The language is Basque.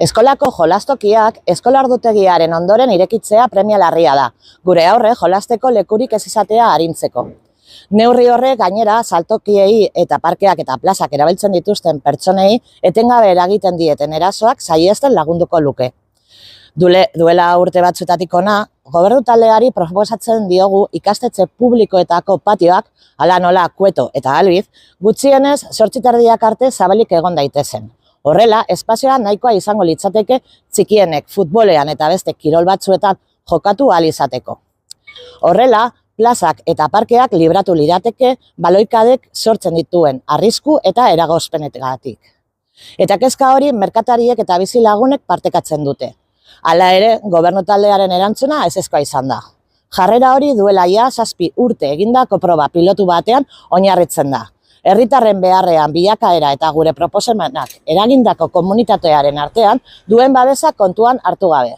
Eskolako jolastokiak eskolardutegiaren ondoren irekitzea premia larria da, gure aurre jolasteko lekurik ez izatea arintzeko. Neurri horrek gainera saltokiei eta parkeak eta plazak erabiltzen dituzten pertsonei etengabe eragiten dieten erasoak saihesten lagunduko luke. Duela urte batzutatik hona, gobernu taldeari proposatzen diogu ikastetxe publikoetako patioak, hala nola Kueto eta Albiz, gutxienez 8:30 arte zabalik egon daitezen. Horrela, espazioa nahikoa izango litzateke txikienek futbolean eta beste kirol batzuetan jokatu ahal izateko. Horrela, plazak eta parkeak libratu lirateke baloikadek sortzen dituen arrisku eta eragozpenetatik. Eta kezka hori merkatariek eta bizilagunek partekatzen dute. Hala ere, gobernu taldearen erantzuna ezezkoa izan da. Jarrera hori duela ia 7 urte egindako proba pilotu batean oinarritzen da. Herritarren beharrean bilakaera eta gure proposamenak eragindako komunitatearen artean duen babesa kontuan hartu gabe.